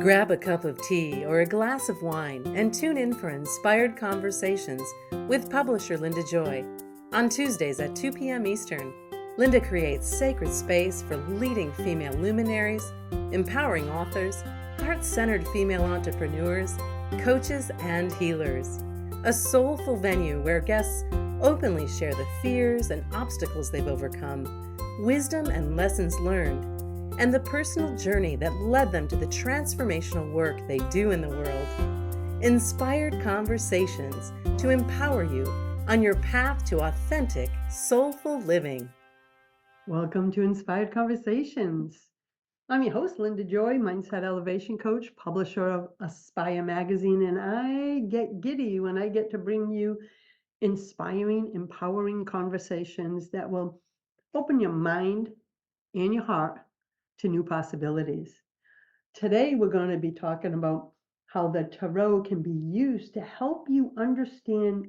Grab a cup of tea or a glass of wine and tune in for Inspired Conversations with publisher Linda Joy. On Tuesdays at 2 p.m. Eastern, Linda creates sacred space for leading female luminaries, empowering authors, heart-centered female entrepreneurs, coaches, and healers. A soulful venue where guests openly share the fears and obstacles they've overcome, wisdom and lessons learned, and the personal journey that led them to the transformational work they do in the world. Inspired Conversations to empower you on your path to authentic, soulful living. Welcome to Inspired Conversations. I'm your host, Linda Joy, Mindset Elevation Coach, publisher of Aspire Magazine, and I get giddy when I get to bring you inspiring, empowering conversations that will open your mind and your heart to new possibilities. Today, we're going to be talking about how the tarot can be used to help you understand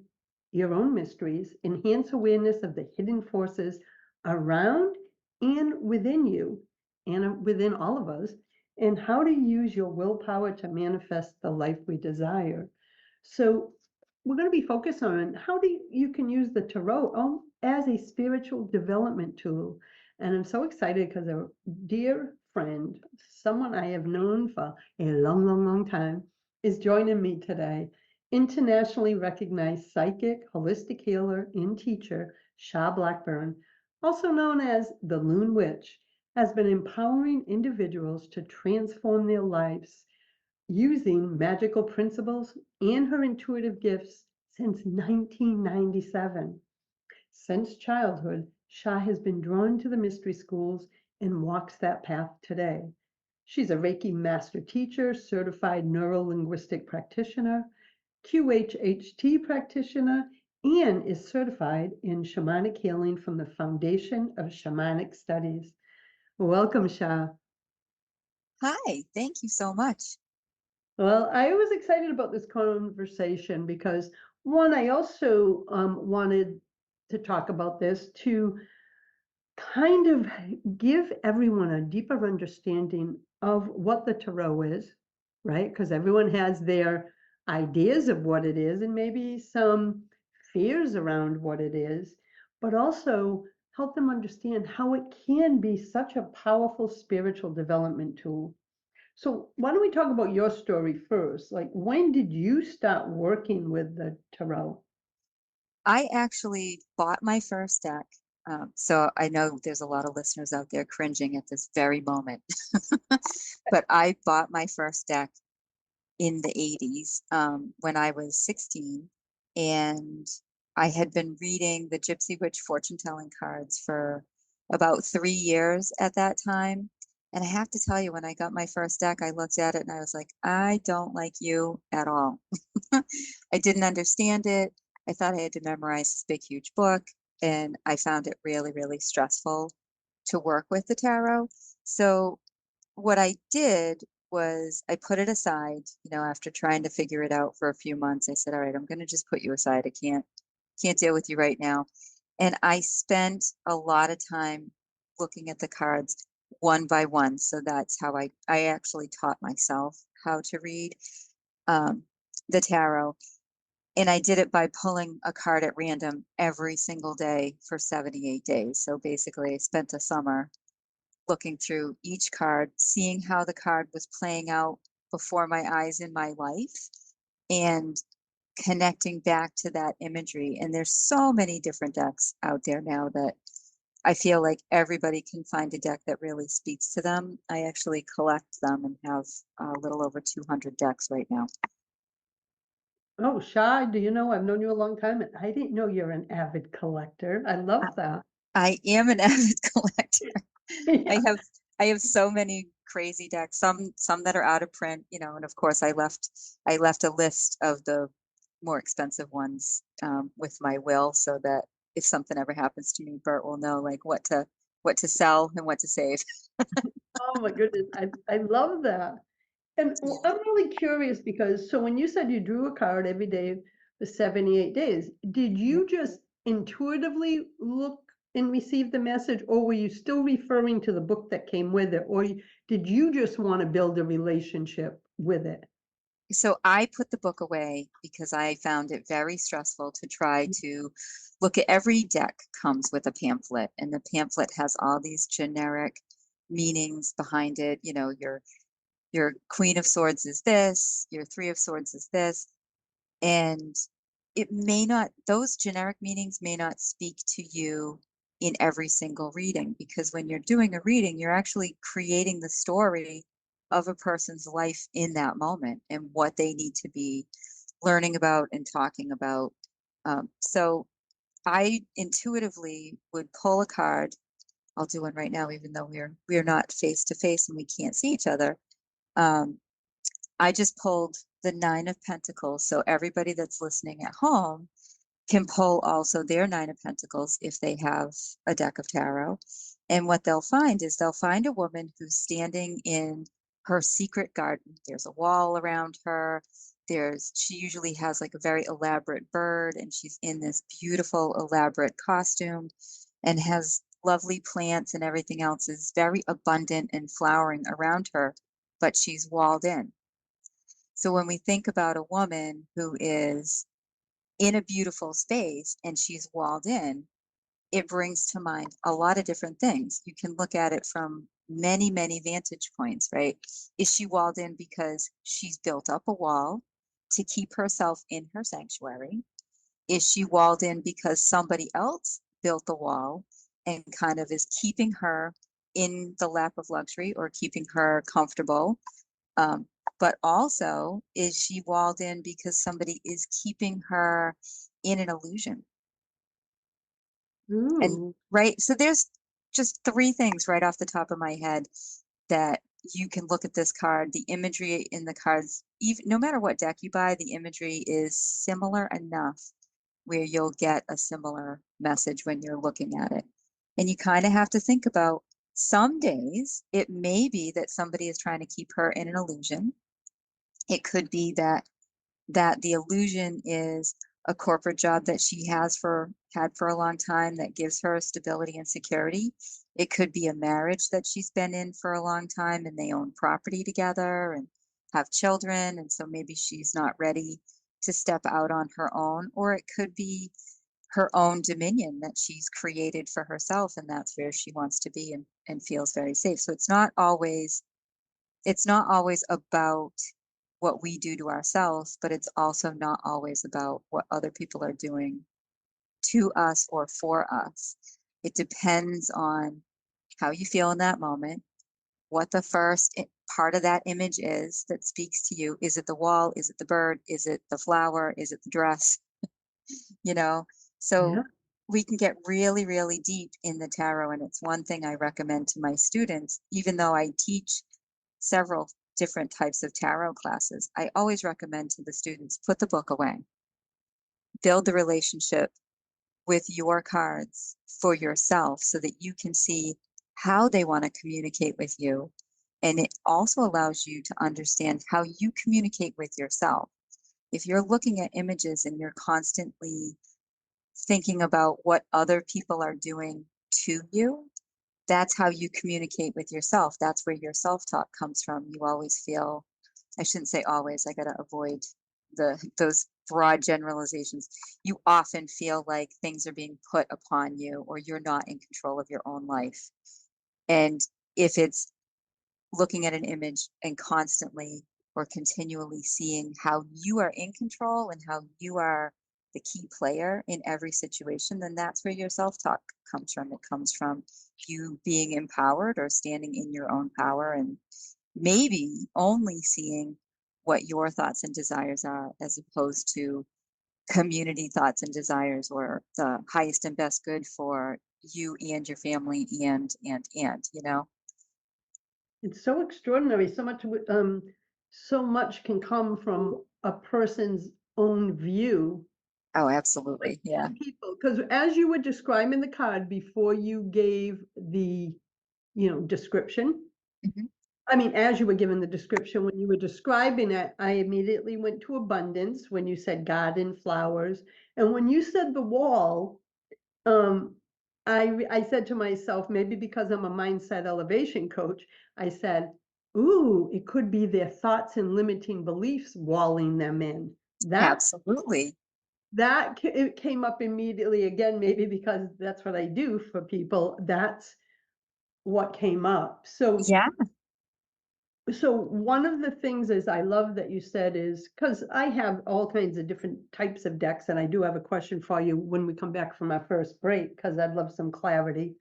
your own mysteries, enhance awareness of the hidden forces around and within you and within all of us, and how to use your willpower to manifest the life we desire. So we're going to be focused on how you can use the tarot as a spiritual development tool. And I'm so excited because a dear friend, someone I have known for a long, long, long time, is joining me today. Internationally recognized psychic, holistic healer, and teacher, Sha Blackburn, also known as the LoonWitch, has been empowering individuals to transform their lives using magical principles and her intuitive gifts since 1997. Since childhood, Sha has been drawn to the mystery schools and walks that path today. She's a Reiki Master Teacher, certified Neuro-Linguistic Practitioner, QHHT Practitioner, and is certified in Shamanic Healing from the Foundation of Shamanic Studies. Welcome, Sha. Hi, thank you so much. Well, I was excited about this conversation because, one, I also wanted to talk about this to kind of give everyone a deeper understanding of what the tarot is, right? Because everyone has their ideas of what it is and maybe some fears around what it is, but also help them understand how it can be such a powerful spiritual development tool. So why don't we talk about your story first? Like, when did you start working with the tarot? I actually bought my first deck. So I know there's a lot of listeners out there cringing at this very moment. But I bought my first deck in the 80s when I was 16. And I had been reading the Gypsy Witch fortune telling cards for about 3 years at that time. And I have to tell you, when I got my first deck, I looked at it and I was like, I don't like you at all. I didn't understand it. I thought I had to memorize this big, huge book. And I found it really, really stressful to work with the tarot. So what I did was I put it aside, after trying to figure it out for a few months. I said, all right, I'm going to just put you aside. I can't deal with you right now. And I spent a lot of time looking at the cards one by one. So that's how I actually taught myself how to read the tarot. And I did it by pulling a card at random every single day for 78 days. So basically, I spent the summer looking through each card, seeing how the card was playing out before my eyes in my life, and connecting back to that imagery. And there's so many different decks out there now that I feel like everybody can find a deck that really speaks to them. I actually collect them and have a little over 200 decks right now. Oh, Sha, do you know, I've known you a long time, and I didn't know you're an avid collector. I love that. I am an avid collector. Yeah. I have so many crazy decks, some that are out of print, and of course I left a list of the more expensive ones with my will, so that if something ever happens to me, Bert will know like what to sell and what to save. Oh my goodness, I love that. And I'm really curious because, so when you said you drew a card every day for 78 days, did you just intuitively look and received the message, or were you still referring to the book that came with it? Or did you just want to build a relationship with it? So I put the book away because I found it very stressful to try to look at every deck comes with a pamphlet, and the pamphlet has all these generic meanings behind it. You know, your Queen of Swords is this, your Three of Swords is this, and it may not, those generic meanings may not speak to you in every single reading, because when you're doing a reading, you're actually creating the story of a person's life in that moment and what they need to be learning about and talking about. So I intuitively would pull a card. I'll do one right now, even though we're not face to face and we can't see each other. I just pulled the Nine of Pentacles. So everybody that's listening at home can pull also their Nine of Pentacles if they have a deck of tarot. And what they'll find is they'll find a woman who's standing in her secret garden. There's a wall around her. She usually has like a very elaborate bird, and she's in this beautiful, elaborate costume and has lovely plants, and everything else is very abundant and flowering around her, but she's walled in. So when we think about a woman who is in a beautiful space and she's walled in, it brings to mind a lot of different things. You can look at it from many, many vantage points, right? Is she walled in because she's built up a wall to keep herself in her sanctuary? Is she walled in because somebody else built the wall and kind of is keeping her in the lap of luxury or keeping her comfortable? But also, is she walled in because somebody is keeping her in an illusion? And Ooh, right, so there's just three things right off the top of my head that you can look at this card. The imagery in the cards, even no matter what deck you buy, the imagery is similar enough where you'll get a similar message when you're looking at it. And you kind of have to think about, some days it may be that somebody is trying to keep her in an illusion. It could be that the illusion is a corporate job that she had for a long time that gives her stability and security. It could be a marriage that she's been in for a long time and they own property together and have children, and so maybe she's not ready to step out on her own. Or it could be her own dominion that she's created for herself, and that's where she wants to be and feels very safe. So it's not always about what we do to ourselves, but it's also not always about what other people are doing to us or for us. It depends on how you feel in that moment, what the first part of that image is that speaks to you. Is it the wall? Is it the bird? Is it the flower? Is it the dress? You know, yeah. so we can get really, really deep in the tarot. And it's one thing I recommend to my students, even though I teach several different types of tarot classes. I always recommend to the students, put the book away, build the relationship with your cards for yourself so that you can see how they want to communicate with you. And it also allows you to understand how you communicate with yourself. If you're looking at images and you're constantly thinking about what other people are doing to you, that's how you communicate with yourself. That's where your self-talk comes from. You always feel, I shouldn't say always, I got to avoid those broad generalizations. You often feel like things are being put upon you, or you're not in control of your own life. And if it's looking at an image and constantly or continually seeing how you are in control and how you are the key player in every situation, then that's where your self-talk comes from. It comes from you being empowered or standing in your own power, and maybe only seeing what your thoughts and desires are, as opposed to community thoughts and desires, or the highest and best good for you and your family and. It's so extraordinary. So much can come from a person's own view. Oh, Like absolutely. Yeah. the people, because as you were describing the card before you gave the, description, Mhm. I mean, as you were giving the description, when you were describing it, I immediately went to abundance when you said garden, flowers. And when you said the wall, um, I said to myself, maybe because I'm a mindset elevation coach, I said, ooh, it could be their thoughts and limiting beliefs walling them in. Absolutely. It came up immediately again, maybe because that's what I do for people. That's what came up. Yeah. So one of the things is I love that you said is because I have all kinds of different types of decks, and I do have a question for you when we come back from our first break, because I'd love some clarity.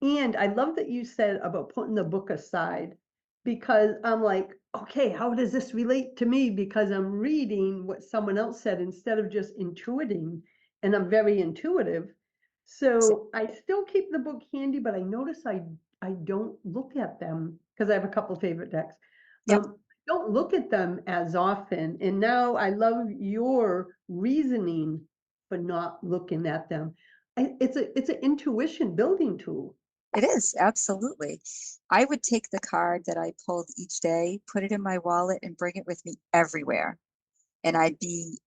And I love that you said about putting the book aside, because I'm like, okay, how does this relate to me? Because I'm reading what someone else said instead of just intuiting, and I'm very intuitive. So I still keep the book handy, but I notice I don't look at them because I have a couple favorite decks. Yep. I don't look at them as often, and now I love your reasoning for not looking at them. It's an intuition building tool. It is, absolutely. I would take the card that I pulled each day, put it in my wallet, and bring it with me everywhere. And I'd be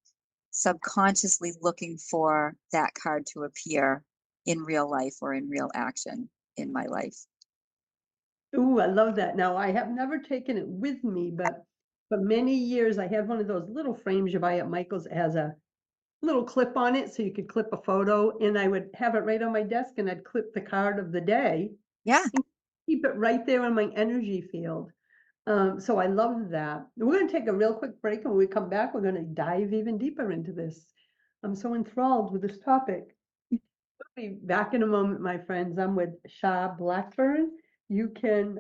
subconsciously looking for that card to appear in real life or in real action in my life. Ooh, I love that. Now, I have never taken it with me, but for many years, I had one of those little frames you buy at Michael's. It has a little clip on it so you could clip a photo, and I would have it right on my desk, and I'd clip the card of the day Yeah. and keep it right there in my energy field. So I love that. We're going to take a real quick break, and when we come back, we're going to dive even deeper into this. I'm so enthralled with this topic. We'll be back in a moment, my friends. I'm with Sha Blackburn. You can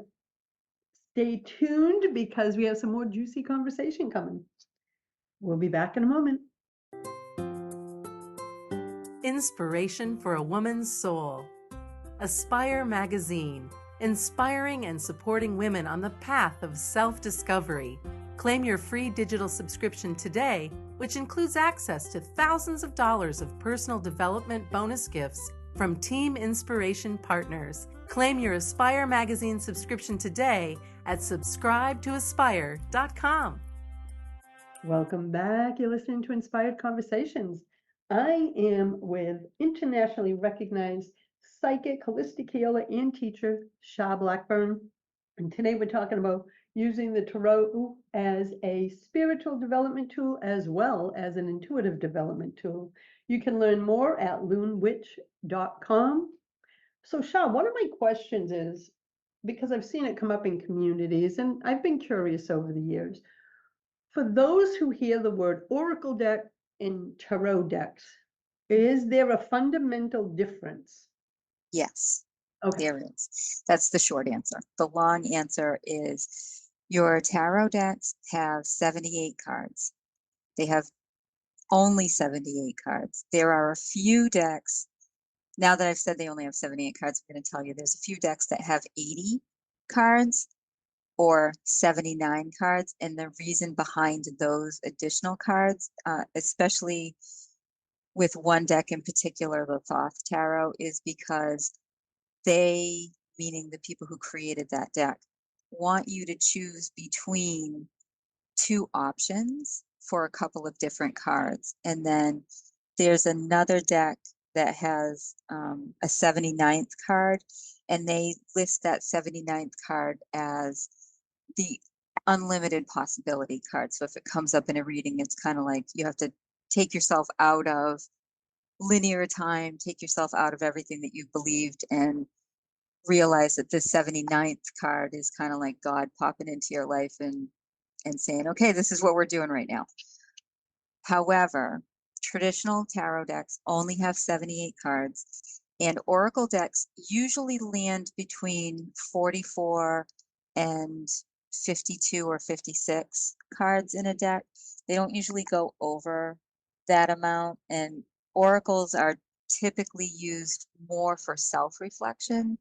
stay tuned because we have some more juicy conversation coming. We'll be back in a moment. Inspiration for a Woman's Soul. Aspire Magazine, inspiring and supporting women on the path of self-discovery. Claim your free digital subscription today, which includes access to thousands of dollars of personal development bonus gifts from Team Inspiration partners. Claim your Aspire Magazine subscription today at subscribetoaspire.com. Welcome back. You're listening to Inspired Conversations. I am with internationally recognized psychic, holistic healer, and teacher, Sha Blackburn. And today we're talking about using the tarot as a spiritual development tool as well as an intuitive development tool. You can learn more at LoonWitch.com. So Sha, one of my questions is, because I've seen it come up in communities and I've been curious over the years, for those who hear the word oracle deck and tarot decks, is there a fundamental difference? Yes, Okay. there is. That's the short answer. The long answer is your tarot decks have 78 cards. They have only 78 cards. There are a few decks. Now that I've said they only have 78 cards, I'm going to tell you there's a few decks that have 80 cards or 79 cards. And the reason behind those additional cards, especially with one deck in particular, the Thoth Tarot, is because they, meaning the people who created that deck, want you to choose between two options for a couple of different cards. And then there's another deck that has a 79th card, and they list that 79th card as the unlimited possibility card. So if it comes up in a reading, it's kind of like you have to take yourself out of linear time, take yourself out of everything that you've believed, and realize that this 79th card is kind of like God popping into your life and saying, okay, this is what we're doing right now. However, traditional tarot decks only have 78 cards, and oracle decks usually land between 44 and 52 or 56 cards in a deck. They don't usually go over that amount, and oracles are typically used more for self-reflection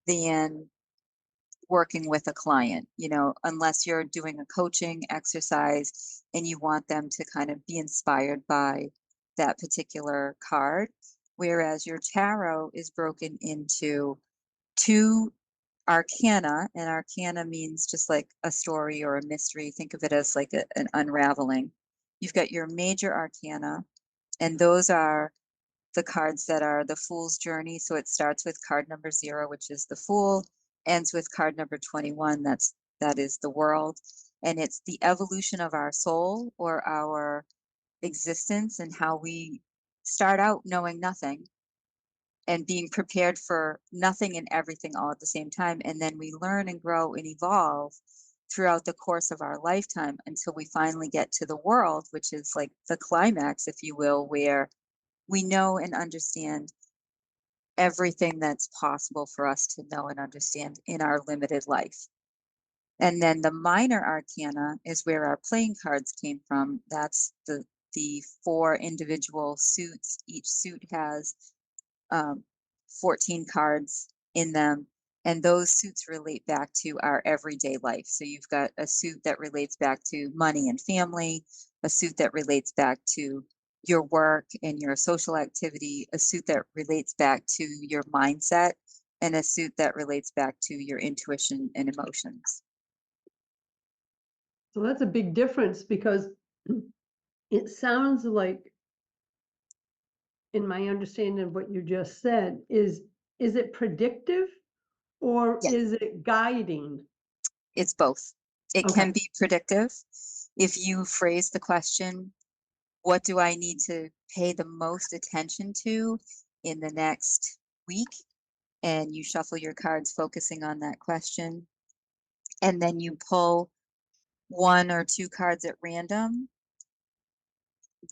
than working with a client, you know, unless you're doing a coaching exercise and you want them to kind of be inspired by that particular card. Whereas your tarot is broken into two arcana, and arcana means just like a story or a mystery. Think of it as like an unraveling. You've got your major arcana, and those are the cards that are the Fool's Journey. So it starts with card number 0, which is the Fool, ends with card number 21, that is the World. And it's the evolution of our soul or our existence, and how we start out knowing nothing and being prepared for nothing and everything all at the same time. And then we learn and grow and evolve throughout the course of our lifetime until we finally get to the World, which is like the climax, if you will, where we know and understand everything that's possible for us to know and understand in our limited life. And then the minor arcana is where our playing cards came from. That's the 4 individual suits. Each suit has 14 cards in them, and those suits relate back to our everyday life. So you've got a suit that relates back to money and family, a suit that relates back to your work and your social activity, a suit that relates back to your mindset, and a suit that relates back to your intuition and emotions. So that's a big difference, because it sounds like, in my understanding of what you just said, is it predictive or Yeah. is it guiding? It's both. It Okay. can be predictive. If you phrase the question, what do I need to pay the most attention to in the next week? And you shuffle your cards focusing on that question. And then you pull 1 or 2 cards at random,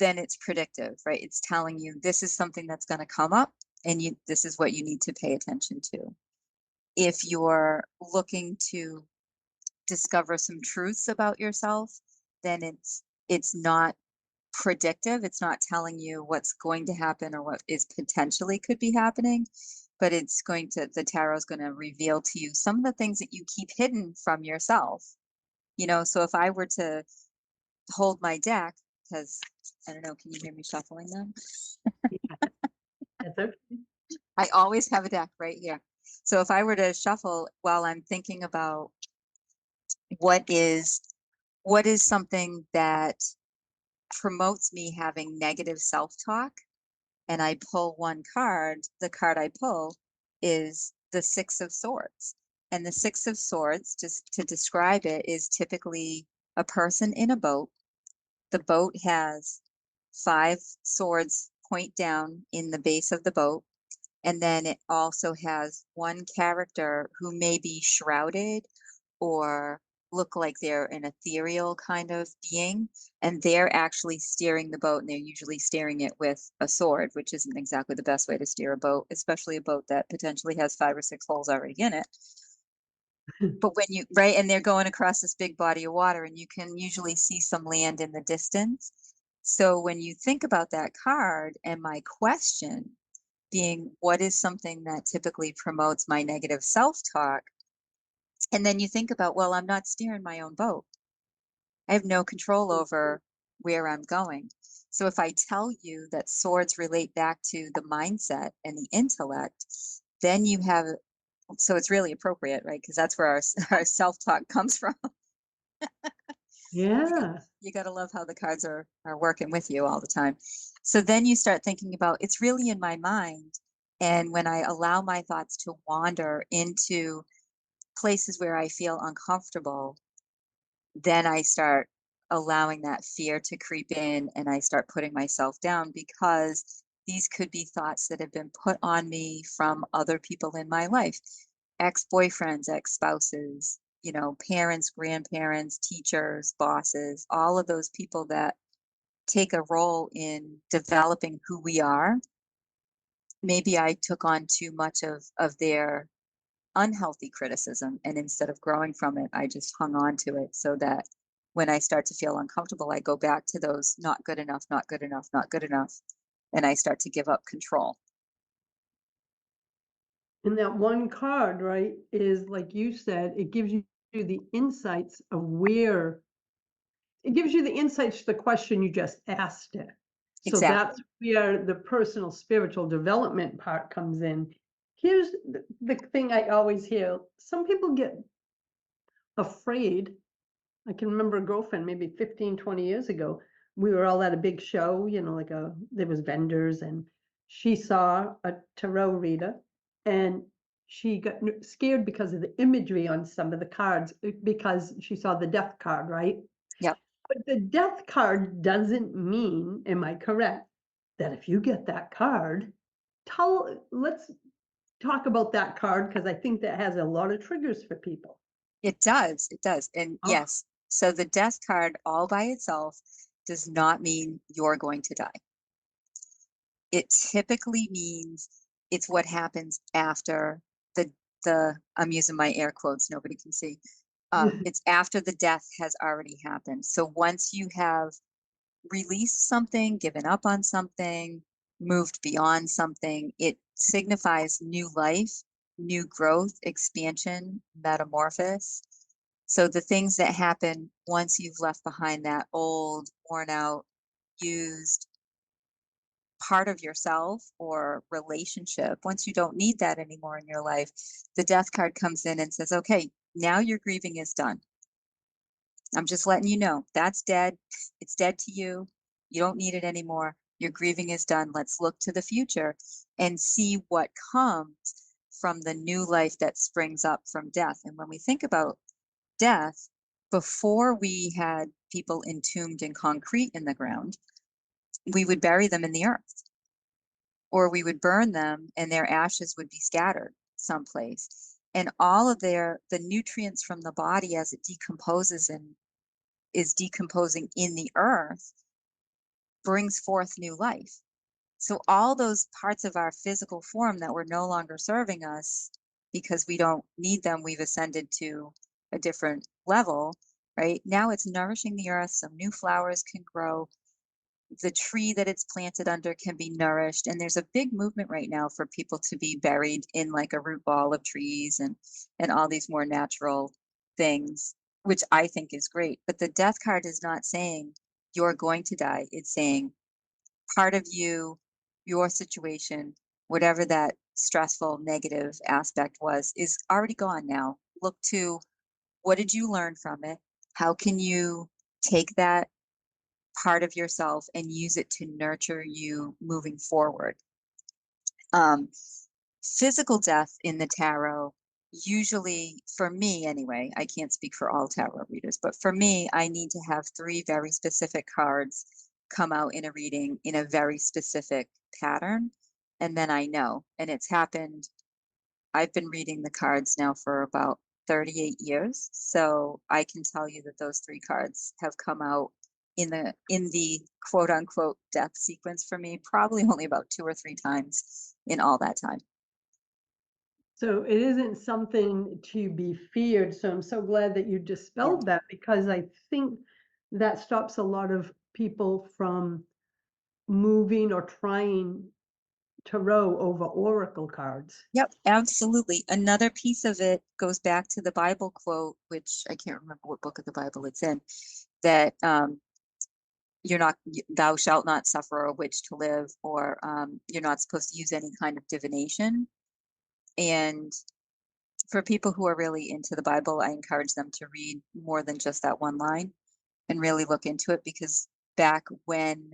then it's predictive, right? It's telling you this is something that's going to come up, and this is what you need to pay attention to. If you're looking to discover some truths about yourself, then it's not predictive. It's not telling you what's going to happen or what is potentially could be happening, but the tarot is going to reveal to you some of the things that you keep hidden from yourself. So if I were to hold my deck, because I don't know, can you hear me shuffling them? That's okay. I always have a deck right here. So if I were to shuffle while I'm thinking about what is something that promotes me having negative self-talk, and I pull 1 card, the card I pull is the 6 of Swords. And the 6 of Swords, just to describe it, is typically a person in a boat. The boat has 5 swords point down in the base of the boat. And then it also has 1 character who may be shrouded or look like they're an ethereal kind of being, and they're actually steering the boat, and they're usually steering it with a sword, which isn't exactly the best way to steer a boat, especially a boat that potentially has 5 or 6 holes already in it. But when you, right, and they're going across this big body of water, and you can usually see some land in the distance. So when you think about that card, and my question being, what is something that typically promotes my negative self-talk? And then you think about, well, I'm not steering my own boat. I have no control over where I'm going. So if I tell you that swords relate back to the mindset and the intellect, then you have, so it's really appropriate, right? Because that's where our self-talk comes from. Yeah. You got to love how the cards are working with you all the time. So then you start thinking about, it's really in my mind. And when I allow my thoughts to wander into places where I feel uncomfortable, then I start allowing that fear to creep in, and I start putting myself down, because these could be thoughts that have been put on me from other people in my life, ex-boyfriends, ex-spouses, parents, grandparents, teachers, bosses, all of those people that take a role in developing who we are. Maybe I took on too much of their unhealthy criticism, and instead of growing from it, I just hung on to it, so that when I start to feel uncomfortable, I go back to those not good enough, not good enough, not good enough, and I start to give up control. And that 1 card, right, is like you said, it gives you the insights of where, it gives you the insights to the question you just asked it. So that's Exactly. where the personal spiritual development part comes in. Here's the thing I always hear. Some people get afraid. I can remember a girlfriend maybe 15, 20 years ago. We were all at a big show, like there was vendors, and she saw a tarot reader and she got scared because of the imagery on some of the cards because she saw the death card, right? Yep. But the death card doesn't mean, am I correct, that if you get that card, let's talk about that card because I think that has a lot of triggers for people. It does. It does. And Oh. yes, so the death card all by itself does not mean you're going to die. It typically means it's what happens after I'm using my air quotes, nobody can see. It's after the death has already happened. So once you have released something, given up on something, moved beyond something, it signifies new life, new growth, expansion, metamorphosis. So the things that happen once you've left behind that old, worn out, used part of yourself or relationship, once you don't need that anymore in your life, the death card comes in and says, okay, now your grieving is done. I'm just letting you know that's dead. It's dead to you. You don't need it anymore. Your grieving is done. Let's look to the future and see what comes from the new life that springs up from death. And when we think about death, before we had people entombed in concrete in the ground, we would bury them in the earth, or we would burn them and their ashes would be scattered someplace. And all of the nutrients from the body as it decomposes and is decomposing in the earth brings forth new life. So all those parts of our physical form that were no longer serving us because we don't need them, we've ascended to a different level, right? Now it's nourishing the earth. Some new flowers can grow. The tree that it's planted under can be nourished. And there's a big movement right now for people to be buried in like a root ball of trees and all these more natural things, which I think is great. But the death card is not saying you're going to die. It's saying part of you, your situation, whatever that stressful, negative aspect was, is already gone now. Look to what did you learn from it? How can you take that part of yourself and use it to nurture you moving forward? Physical death in the tarot, usually for me anyway, I can't speak for all tarot readers, but for me, I need to have 3 very specific cards come out in a reading in a very specific pattern. And then I know, and it's happened. I've been reading the cards now for about 38 years. So I can tell you that those 3 cards have come out in the quote unquote death sequence for me, probably only about 2 or 3 times in all that time. So it isn't something to be feared. So I'm so glad that you dispelled that because I think that stops a lot of people from moving or trying tarot over oracle cards. Yep, absolutely. Another piece of it goes back to the Bible quote, which I can't remember what book of the Bible it's in, that thou shalt not suffer a witch to live, or you're not supposed to use any kind of divination. And for people who are really into the Bible, I encourage them to read more than just that one line and really look into it, because back when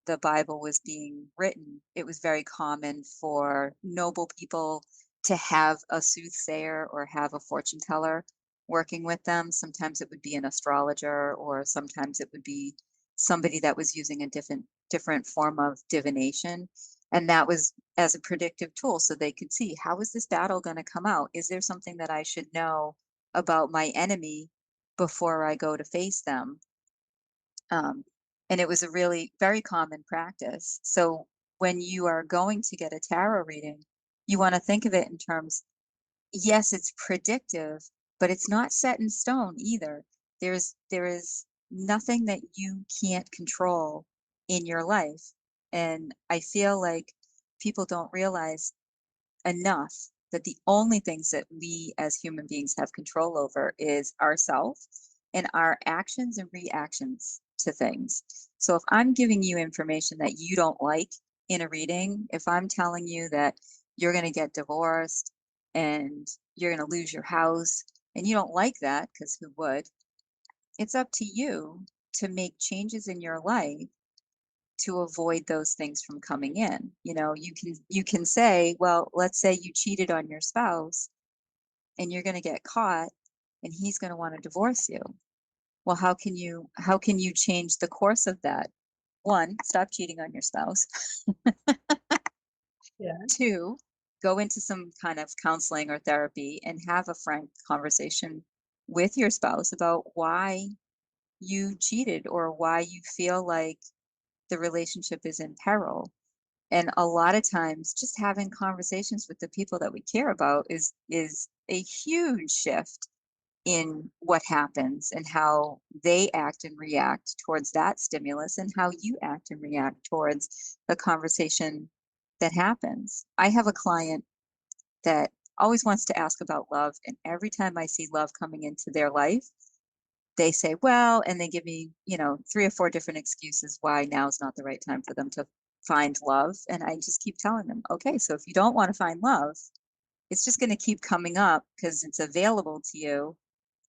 the Bible was being written, it was very common for noble people to have a soothsayer or have a fortune teller working with them. Sometimes it would be an astrologer, or sometimes it would be somebody that was using a different form of divination. And that was as a predictive tool, so they could see, how is this battle going to come out? Is there something that I should know about my enemy before I go to face them? And it was a really very common practice. So when you are going to get a tarot reading, you want to think of it in terms, yes, it's predictive, but it's not set in stone either. There is nothing that you can't control in your life. And I feel like people don't realize enough that the only things that we as human beings have control over is ourselves and our actions and reactions to things. So if I'm giving you information that you don't like in a reading, if I'm telling you that you're going to get divorced and you're going to lose your house, and you don't like that, because who would? It's up to you to make changes in your life to avoid those things from coming in. You can say, well, let's say you cheated on your spouse and you're going to get caught and he's going to want to divorce you. Well, how can you change the course of that? One, stop cheating on your spouse. Yeah. Two, go into some kind of counseling or therapy and have a frank conversation with your spouse about why you cheated or why you feel like the relationship is in peril. And a lot of times just having conversations with the people that we care about is a huge shift in what happens and how they act and react towards that stimulus and how you act and react towards the conversation that happens. I have a client that always wants to ask about love, and every time I see love coming into their life, they say, well, and they give me, 3 or 4 different excuses why now is not the right time for them to find love. And I just keep telling them, okay, so if you don't want to find love, it's just going to keep coming up because it's available to you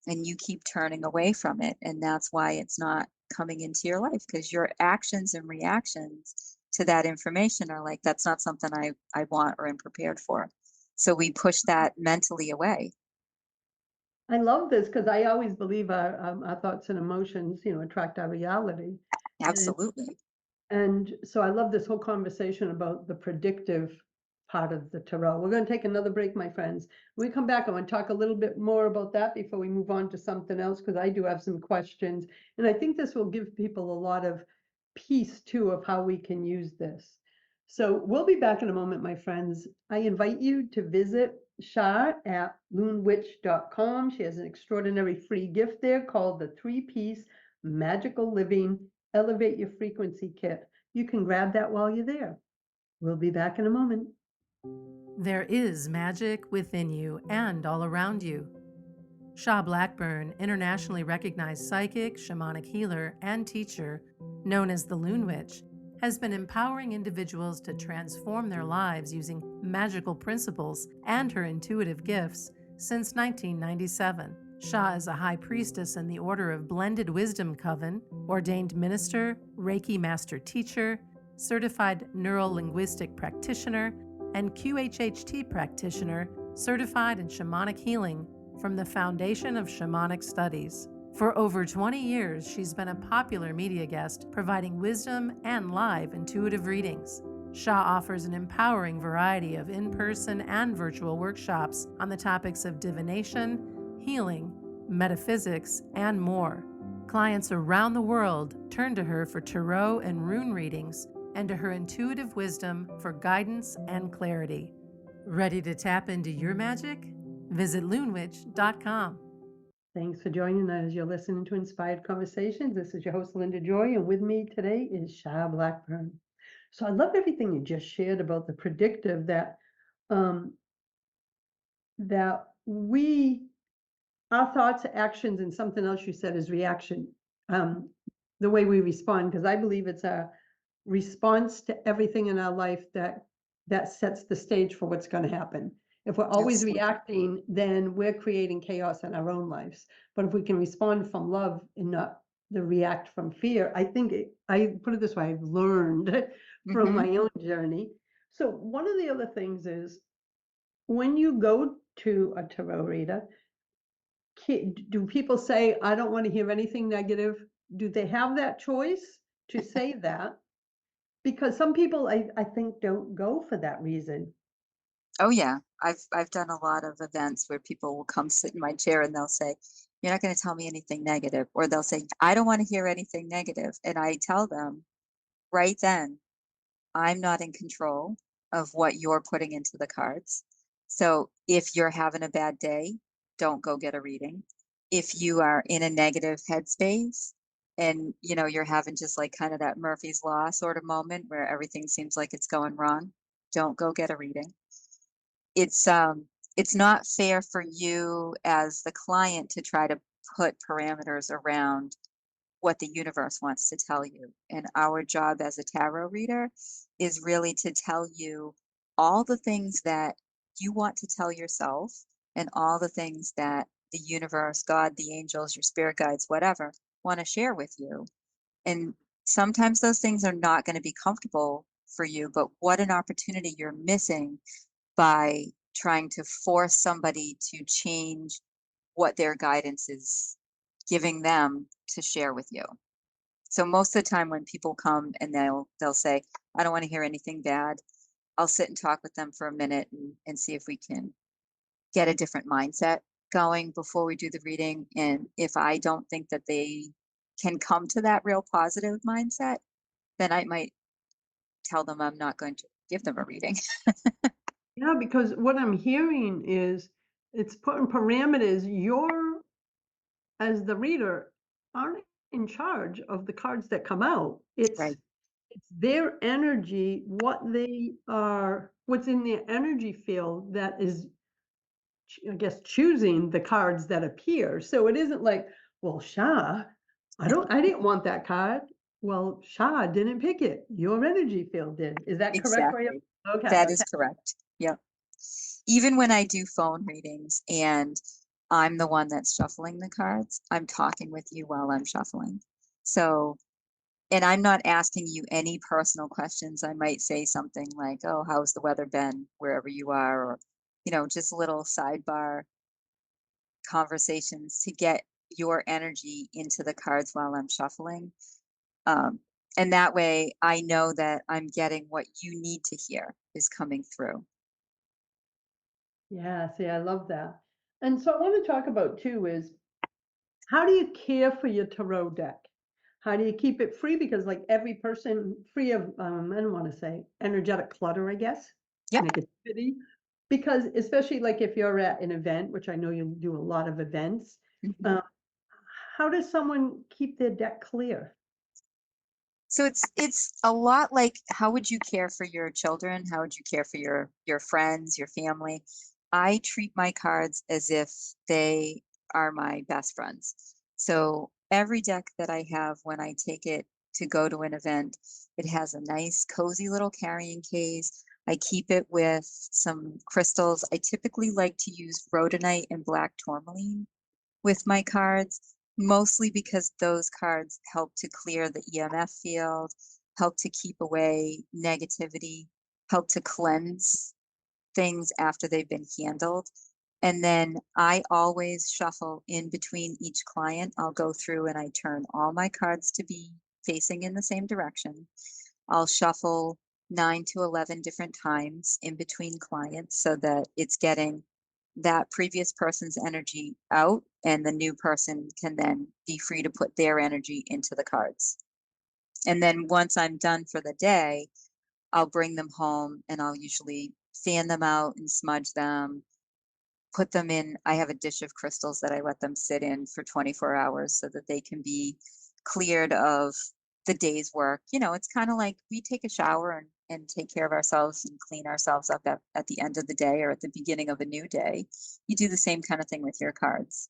and you keep turning away from it. And that's why it's not coming into your life, because your actions and reactions to that information are like, that's not something I want or am prepared for. So we push that mentally away. I love this because I always believe our thoughts and emotions, attract our reality. Absolutely. And so I love this whole conversation about the predictive part of the tarot. We're going to take another break, my friends. When we come back, I want to talk a little bit more about that before we move on to something else, because I do have some questions. And I think this will give people a lot of peace, too, of how we can use this. So we'll be back in a moment, my friends. I invite you to visit Sha at LoonWitch.com. She has an extraordinary free gift there called the 3-piece Magical Living Elevate Your Frequency Kit. You can grab that while you're there. We'll be back in a moment. There is magic within you and all around you. Sha Blackburn, internationally recognized psychic, shamanic healer, and teacher, known as the LoonWitch, has been empowering individuals to transform their lives using magical principles and her intuitive gifts since 1997. Sha is a high priestess in the Order of Blended Wisdom Coven, ordained minister, Reiki Master Teacher, certified Neuro-Linguistic Practitioner, and QHHT Practitioner, certified in Shamanic Healing from the Foundation of Shamanic Studies. For over 20 years, she's been a popular media guest, providing wisdom and live intuitive readings. Sha offers an empowering variety of in-person and virtual workshops on the topics of divination, healing, metaphysics, and more. Clients around the world turn to her for tarot and rune readings and to her intuitive wisdom for guidance and clarity. Ready to tap into your magic? Visit LoonWitch.com. Thanks for joining us as you're listening to Inspired Conversations. This is your host, Linda Joy, and with me today is Sha Blackburn. So I love everything you just shared about the predictive that our thoughts, actions, and something else you said is reaction, the way we respond, because I believe it's a response to everything in our life that sets the stage for what's going to happen. If we're always reacting, then we're creating chaos in our own lives. But if we can respond from love and not the react from fear, I think I put it this way, I've learned from my own journey. So one of the other things is when you go to a tarot reader, do people say, I don't want to hear anything negative? Do they have that choice to say that? Because some people, I think, don't go for that reason. Oh yeah, I've done a lot of events where people will come sit in my chair and they'll say, "You're not going to tell me anything negative," or they'll say, "I don't want to hear anything negative," and I tell them right then, I'm not in control of what you're putting into the cards. So if you're having a bad day, don't go get a reading. If you are in a negative headspace and you're having just like kind of that Murphy's Law sort of moment where everything seems like it's going wrong, don't go get a reading. It's not fair for you as the client to try to put parameters around what the universe wants to tell you. And our job as a tarot reader is really to tell you all the things that you want to tell yourself and all the things that the universe, God, the angels, your spirit guides, whatever, want to share with you. And Sometimes those things are not going to be comfortable for you, but what an opportunity you're missing by trying to force somebody to change what their guidance is giving them to share with you. So most of the time when people come and they'll say, I don't want to hear anything bad, I'll sit and talk with them for a minute and see if we can get a different mindset going before we do the reading. And if I don't think that they can come to that real positive mindset, then I might tell them I'm not going to give them a reading. Yeah, because what I'm hearing is it's putting parameters. You're, as the reader, aren't in charge of the cards that come out. Right. It's their energy, what's in their energy field that is, I guess, choosing the cards that appear. So it isn't like, well, Sha, I didn't want that card. Well, Sha didn't pick it. Your energy field did. Is that correct, Rhea? Exactly. Okay, That okay. is correct. Yep. Even when I do phone readings and I'm the one that's shuffling the cards, I'm talking with you while I'm shuffling. So, and I'm not asking you any personal questions. I might say something like, oh, how's the weather been wherever you are? Or, just little sidebar conversations to get your energy into the cards while I'm shuffling. Um, and that way I know that I'm getting what you need to hear is coming through. Yeah, see, I love that. And so I want to talk about too is, how do you care for your tarot deck? How do you keep it free? Because like every person free of, I don't want to say energetic clutter, I guess, Yep. negativity. Because especially like if you're at an event, which I know you do a lot of events, Mhm. uh, how does someone keep their deck clear? So it's a lot like, how would you care for your children? How would you care for your friends, your family? I treat my cards as if they are my best friends. So every deck that I have, when I take it to go to an event, it has a nice cozy little carrying case. I keep it with some crystals. I typically like to use rhodonite and black tourmaline with my cards, mostly because those cards help to clear the EMF field, help to keep away negativity, help to cleanse things after they've been handled. And then I always shuffle in between each client. I'll go through and I turn all my cards to be facing in the same direction. I'll shuffle 9 to 11 different times in between clients so that it's getting that previous person's energy out and the new person can then be free to put their energy into the cards. And then once I'm done for the day, I'll bring them home and I'll usually fan them out and smudge them, put them in. I have a dish of crystals that I let them sit in for 24 hours so that they can be cleared of the day's work. It's kind of like we take a shower and take care of ourselves and clean ourselves up at the end of the day or at the beginning of a new day. You do the same kind of thing with your cards.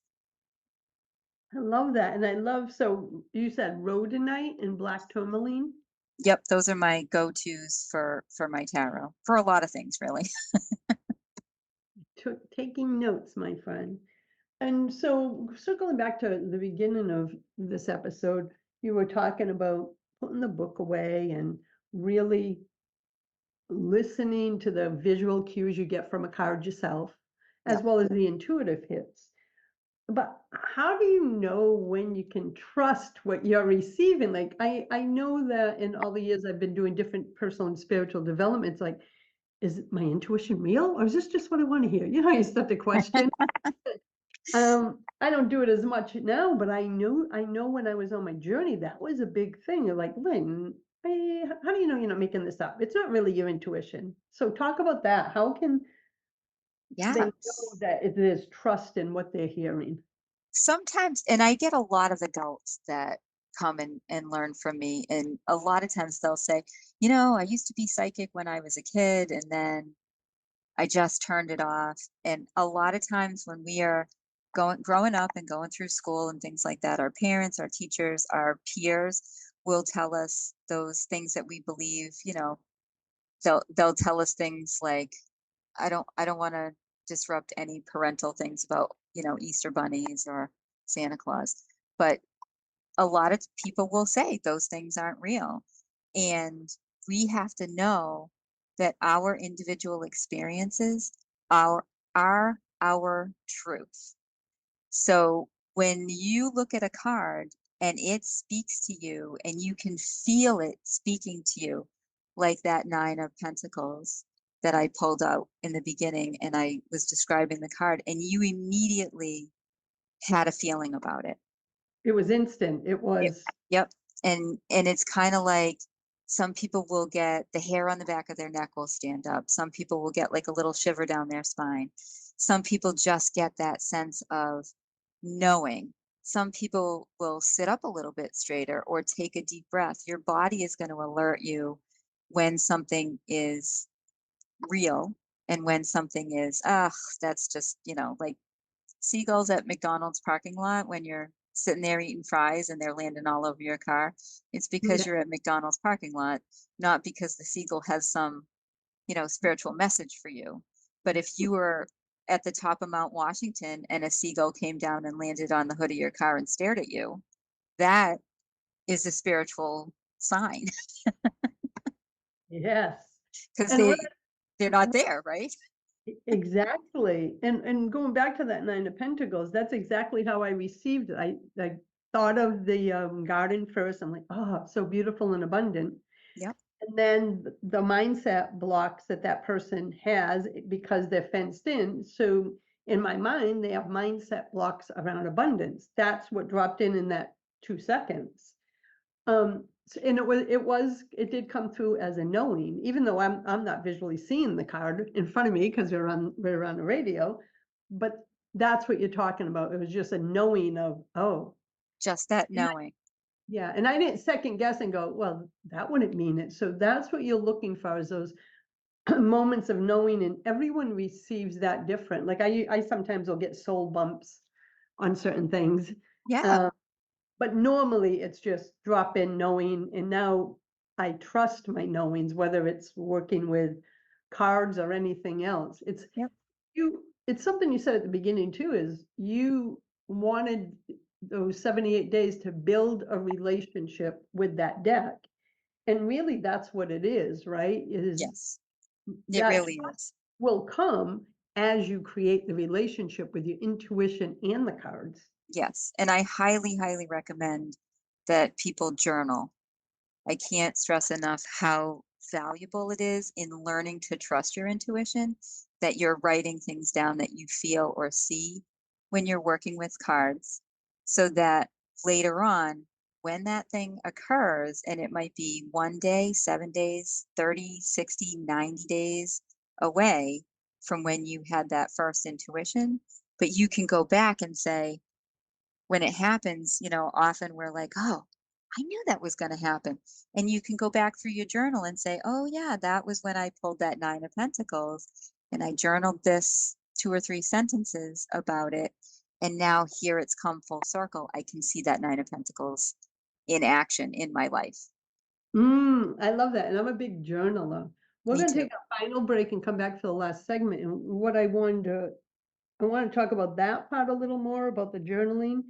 I love that. And I love, so you said rhodonite and black tourmaline. Yep, those are my go-tos for my tarot, for a lot of things, really. Taking notes, my friend. And so circling back to the beginning of this episode, you were talking about putting the book away and really listening to the visual cues you get from a card yourself, as Yep. well as the intuitive hits. But how do you know when you can trust what you're receiving? Like I know that in all the years I've been doing different personal and spiritual developments, like, is my intuition real or is this just what I want to hear? You know, you start to question. I don't do it as much now, but I know when I was on my journey, that was a big thing. You're like, Lynn, how do you know you're not making this up? It's not really your intuition. So talk about that. How can they Yeah. know that there's trust in what they're hearing? Sometimes, and I get a lot of adults that come and learn from me, and a lot of times they'll say, I used to be psychic when I was a kid, and then I just turned it off. And a lot of times when we are growing up and going through school and things like that, our parents, our teachers, our peers will tell us those things that we believe. They'll tell us things like, I don't want to disrupt any parental things about, Easter bunnies or Santa Claus. But a lot of people will say those things aren't real. And we have to know that our individual experiences are our truth. So when you look at a card and it speaks to you and you can feel it speaking to you, like that Nine of Pentacles that I pulled out in the beginning, and I was describing the card, and you immediately had a feeling about it. It was instant. It Yep. was, Yep. And it's kind of like some people will get the hair on the back of their neck will stand up. Some people will get like a little shiver down their spine. Some people just get that sense of knowing. Some people will sit up a little bit straighter or take a deep breath. Your body is going to alert you when something is real and when something is, that's just, like seagulls at McDonald's parking lot when you're sitting there eating fries and they're landing all over your car. It's because yeah, you're at McDonald's parking lot, not because the seagull has some, spiritual message for you. But if you were at the top of Mount Washington and a seagull came down and landed on the hood of your car and stared at you, that is a spiritual sign yes. because And what they're not there, right? exactly. And going back to that Nine of Pentacles, that's exactly how I received it. I thought of the garden first. I'm like, oh, so beautiful and abundant. Yep. And then the mindset blocks that person has because they're fenced in. So in my mind, they have mindset blocks around abundance. That's what dropped in that 2 seconds. And it did come through as a knowing, even though I'm not visually seeing the card in front of me because we're on the radio, but that's what you're talking about. It was just a knowing of, oh, Just that and knowing. yeah. And I didn't second guess and go, well, that wouldn't mean it. So that's what you're looking for, is those moments of knowing, and everyone receives that different. Like I sometimes will get soul bumps on certain things. Yeah. But normally it's just drop in knowing, and now I trust my knowings, whether it's working with cards or anything else. Yep. It's something you said at the beginning too, is you wanted those 78 days to build a relationship with that deck. And really that's what it is, right? Yes. It That really is. will come as you create the relationship with your intuition and the cards. Yes. And I highly, highly recommend that people journal. I can't stress enough how valuable it is in learning to trust your intuition, that you're writing things down that you feel or see when you're working with cards, so that later on, when that thing occurs, and it might be 1 day, 7 days, 30, 60, 90 days away from when you had that first intuition, but you can go back and say, when it happens, often we're like, oh, I knew that was going to happen. And you can go back through your journal and say, oh, yeah, that was when I pulled that Nine of Pentacles and I journaled this 2 or 3 sentences about it. And now here it's come full circle. I can see that Nine of Pentacles in action in my life. I love that. And I'm a big journaler. We're Me going to too. take a final break and come back for the last segment. And what I want to talk about that part a little more, about the journaling.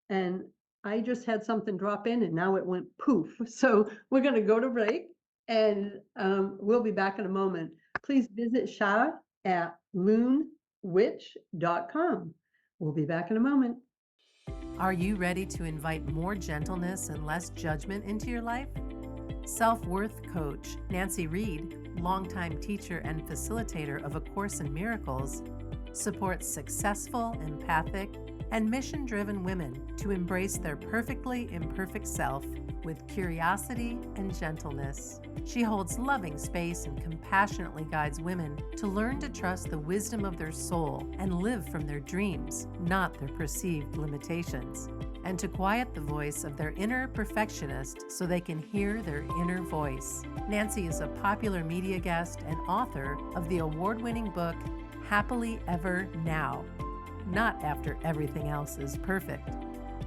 And I just had something drop in and now it went poof. So we're going to go to break, and we'll be back in a moment. Please visit Sha at LoonWitch.com. We'll be back in a moment. Are you ready to invite more gentleness and less judgment into your life? Self-worth coach Nancy Reed, longtime teacher and facilitator of A Course in Miracles, supports successful, empathic, and mission-driven women to embrace their perfectly imperfect self with curiosity and gentleness. She holds loving space and compassionately guides women to learn to trust the wisdom of their soul and live from their dreams, not their perceived limitations, and to quiet the voice of their inner perfectionist so they can hear their inner voice. Nancy is a popular media guest and author of the award-winning book, Happily Ever Now, Not After Everything Else is Perfect,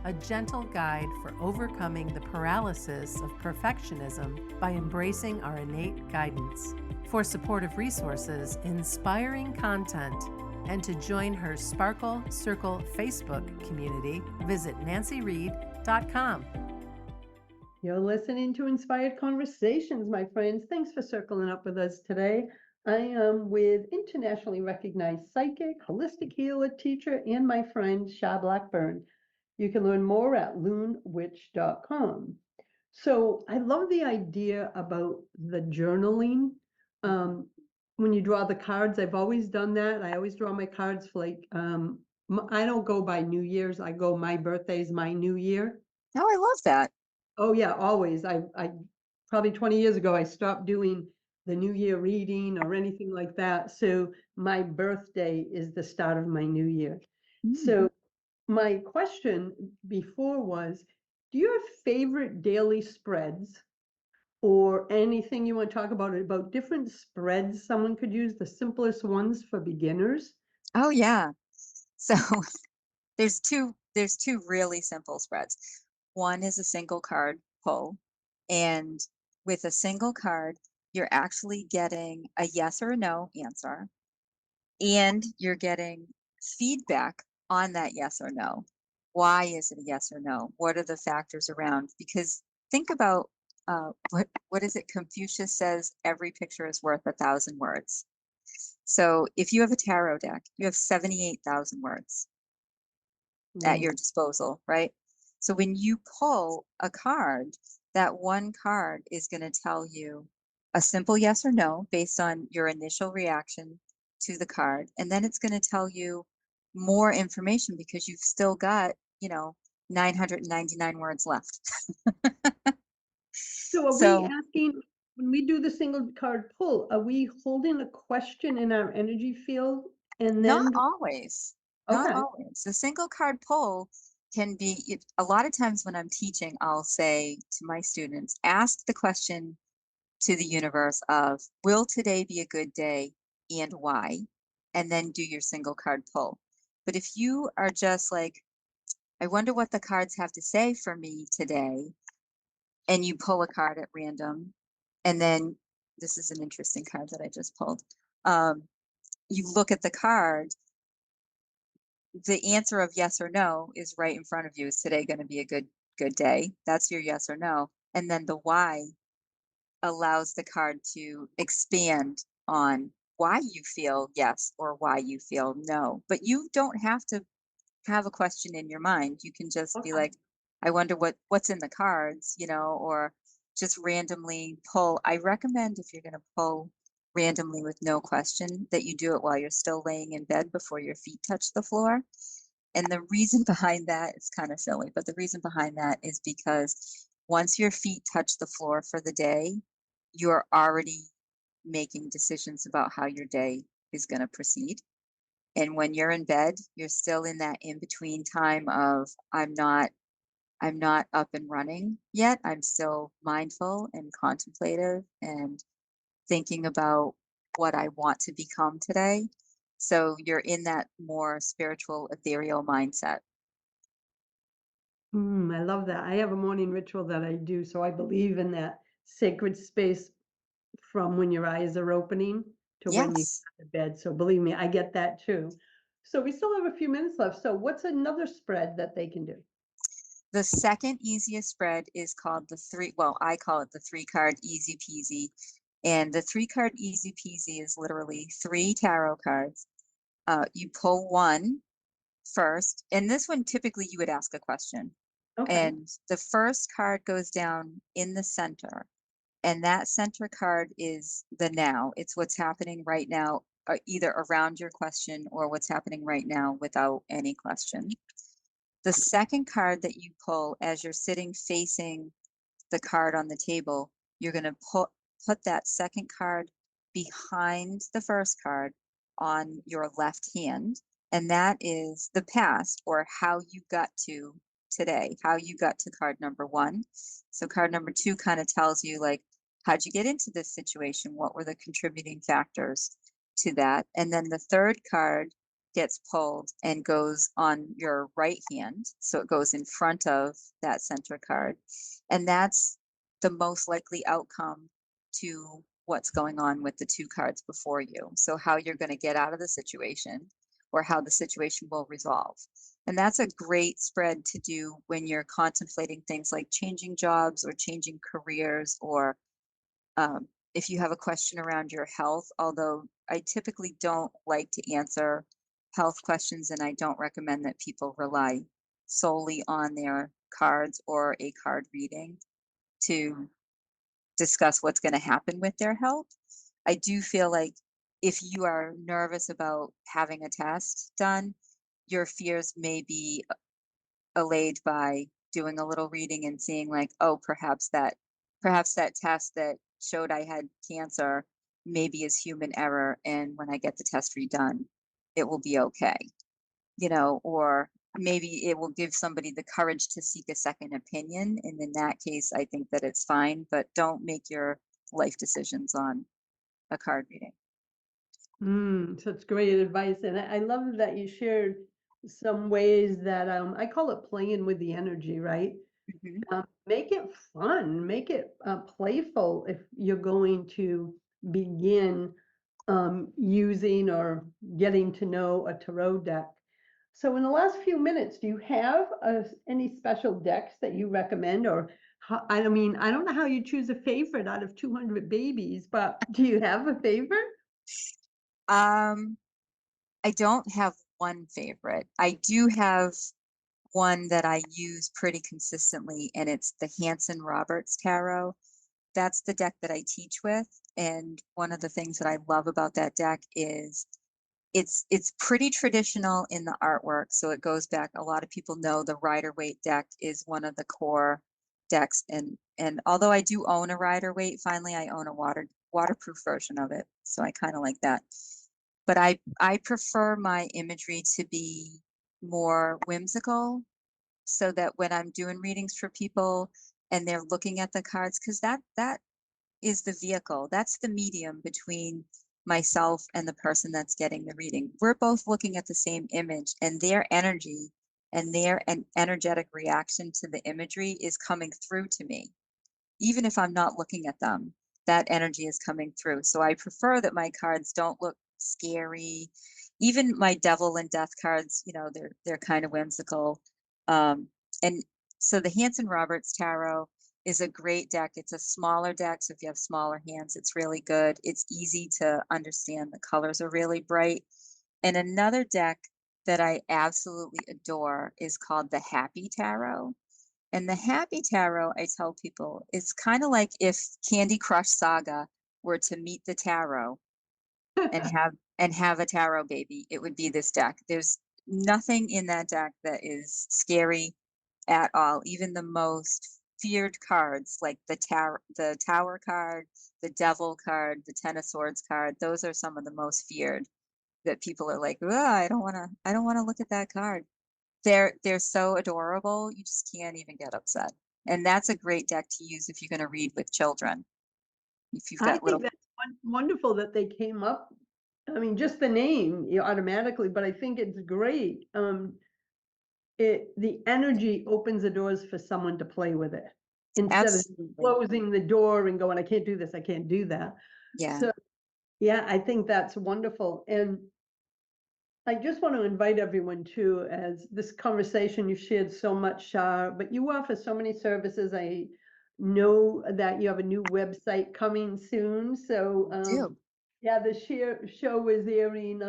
a gentle guide for overcoming the paralysis of perfectionism by embracing our innate guidance. For supportive resources, inspiring content, and to join her Sparkle Circle Facebook community, visit nancyreed.com. You're listening to Inspired Conversations, my friends. Thanks for circling up with us today. I am with internationally recognized psychic, holistic healer, teacher, and my friend Sha Blackburn. You can learn more at LoonWitch.com. So I love the idea about the journaling. When you draw the cards, I've always done that. I always draw my cards for like, I don't go by New Year's. I go, my birthday's my New Year. Oh, I love that. Oh yeah, always. I probably 20 years ago, I stopped doing the New Year reading or anything like that. So my birthday is the start of my new year. So my question before was, do you have favorite daily spreads or anything you want to talk about different spreads someone could use, the simplest ones for beginners? Oh, yeah. So there's two really simple spreads. One is a single card pull, and with a single card, you're actually getting a yes or a no answer, and you're getting feedback on that yes or no. Why is it a yes or no? What are the factors around? Because think about what is it? Confucius says every picture is worth 1,000 words. So if you have a tarot deck, you have 78,000 words at your disposal, right? So when you pull a card, that one card is going to tell you a simple yes or no based on your initial reaction to the card. And then it's going to tell you more information because you've still got, 999 words left. So are we So asking, when we do the single card pull, are we holding a question in our energy field and not then, always, not okay, always. The single card pull can be, a lot of times when I'm teaching, I'll say to my students, ask the question to the universe of, will today be a good day and why? And then do your single card pull. But if you are just like, I wonder what the cards have to say for me today, and you pull a card at random, and then this is an interesting card that I just pulled. You look at the card, the answer of yes or no is right in front of you. Is today going to be a good day? That's your yes or no. And then the why allows the card to expand on why you feel yes or why you feel no. But you don't have to have a question in your mind. You can just be okay. like, I wonder what's in the cards, or just randomly pull. I recommend if you're going to pull randomly with no question that you do it while you're still laying in bed before your feet touch the floor. And the reason behind that is kind of silly, but the reason behind that is because once your feet touch the floor for the day, you're already making decisions about how your day is going to proceed. And when you're in bed, you're still in that in between time of I'm not up and running yet. I'm still mindful and contemplative and thinking about what I want to become today. So you're in that more spiritual, ethereal mindset. I love that. I have a morning ritual that I do. So I believe in that sacred space from when your eyes are opening to when you Yes. go to bed. So believe me, I get that too. So we still have a few minutes left. So what's another spread that they can do? The second easiest spread is called I call it the 3-card easy peasy. And the 3-card easy peasy is literally 3 tarot cards. You pull one first, and this one typically you would ask a question. Okay. And the first card goes down in the center. And that center card is the now. It's what's happening right now, either around your question or what's happening right now without any question. The second card that you pull as you're sitting facing the card on the table, you're going to put that second card behind the first card on your left hand. And that is the past, or how you got to today, how you got to card number 1. So card number 2 kind of tells you, like, how'd you get into this situation? What were the contributing factors to that? And then the third card gets pulled and goes on your right hand. So it goes in front of that center card. And that's the most likely outcome to what's going on with the 2 cards before you. So how you're going to get out of the situation, or how the situation will resolve. And that's a great spread to do when you're contemplating things like changing jobs or changing careers, or if you have a question around your health, although I typically don't like to answer health questions, and I don't recommend that people rely solely on their cards or a card reading to discuss what's going to happen with their health. I do feel like if you are nervous about having a test done, your fears may be allayed by doing a little reading and seeing like, oh, perhaps that test that showed I had cancer maybe is human error, and when I get the test redone, it will be okay. Or maybe it will give somebody the courage to seek a second opinion. And in that case, I think that it's fine, but don't make your life decisions on a card reading. Such great advice. And I love that you shared some ways that I call it playing with the energy, right? Mhm. Make it fun, make it playful if you're going to begin using or getting to know a tarot deck. So in the last few minutes, do you have any special decks that you recommend? Or I mean, I don't know how you choose a favorite out of 200 babies, but do you have a favorite? Um, I don't have one favorite. I do have one that I use pretty consistently, and it's the Hanson Roberts Tarot. That's the deck that I teach with. And one of the things that I love about that deck is it's pretty traditional in the artwork. So it goes back, a lot of people know the Rider-Waite deck is one of the core decks. And although I do own a Rider-Waite, finally I own a waterproof version of it. So I kind of like that. But I prefer my imagery to be more whimsical, so that when I'm doing readings for people and they're looking at the cards, because that is the vehicle, that's the medium between myself and the person that's getting the reading. We're both looking at the same image, and their energy and their energetic reaction to the imagery is coming through to me. Even if I'm not looking at them, that energy is coming through. So I prefer that my cards don't look scary. Even my devil and death cards, they're kind of whimsical. Um, and so the Hanson Roberts Tarot is a great deck. It's a smaller deck, so if you have smaller hands, it's really good. It's easy to understand. The colors are really bright. And another deck that I absolutely adore is called the Happy Tarot. And the Happy Tarot, I tell people, is kind of like if Candy Crush Saga were to meet the tarot and have a tarot baby, it would be this deck. There's nothing in that deck that is scary at all. Even the most feared cards, like the Tower card, the Devil card, the Ten of Swords card, those are some of the most feared, that people are like, "Ugh, I don't want to look at that card." They're so adorable, you just can't even get upset. And that's a great deck to use if you're going to read with children. If you've I got think little. that's wonderful that they came up. I mean, just the name, automatically, but I think it's great. The energy opens the doors for someone to play with it instead of Absolutely. closing the door and going, I can't do this, I can't do that. Yeah. So yeah, I think that's wonderful. And I just want to invite everyone to, as this conversation, you shared so much, Shar, but you offer so many services. I know that you have a new website coming soon. So Do. yeah, the show is airing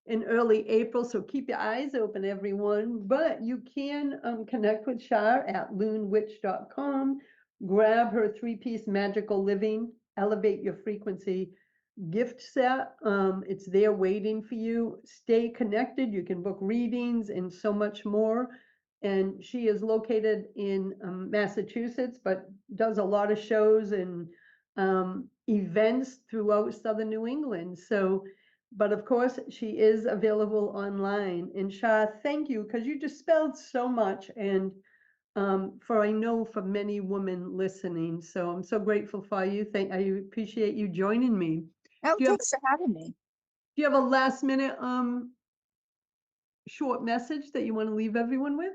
in early April, so keep your eyes open, everyone. But you can connect with Shar at LoonWitch.com. Grab her three-piece magical living, elevate your frequency gift set. It's there waiting for you. Stay connected. You can book readings and so much more. And she is located in Massachusetts, but does a lot of shows and events throughout Southern New England. So, but of course, she is available online. And Shah, thank you, because you dispelled so much. And I know for many women listening. So I'm so grateful for you. I appreciate you joining me. Oh, Do you have thanks for having me. a last minute short message that you want to leave everyone with?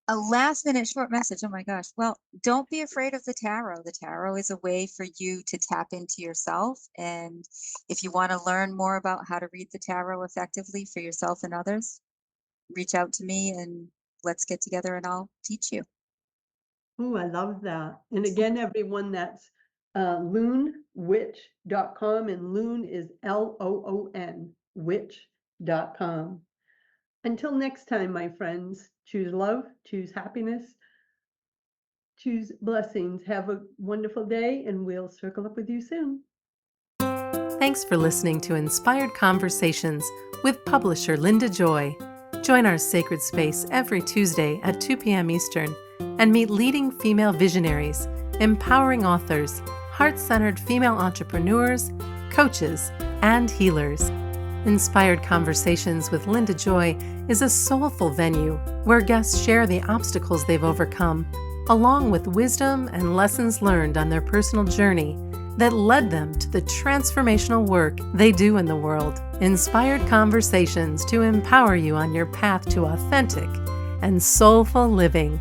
A last minute short message. Oh my gosh. Well, don't be afraid of the tarot. The tarot is a way for you to tap into yourself. And if you want to learn more about how to read the tarot effectively for yourself and others, reach out to me and let's get together and I'll teach you. Ooh, I love that. And again, everyone, that's LoonWitch.com, and Loon is LOON, witch.com. Until next time, my friends, choose love, choose happiness, choose blessings. Have a wonderful day, and we'll circle up with you soon. Thanks for listening to Inspired Conversations with publisher Linda Joy. Join our sacred space every Tuesday at 2 p.m. Eastern and meet leading female visionaries, empowering authors, heart-centered female entrepreneurs, coaches, and healers. Inspired Conversations with Linda Joy is a soulful venue where guests share the obstacles they've overcome, along with wisdom and lessons learned on their personal journey that led them to the transformational work they do in the world. Inspired Conversations to empower you on your path to authentic and soulful living.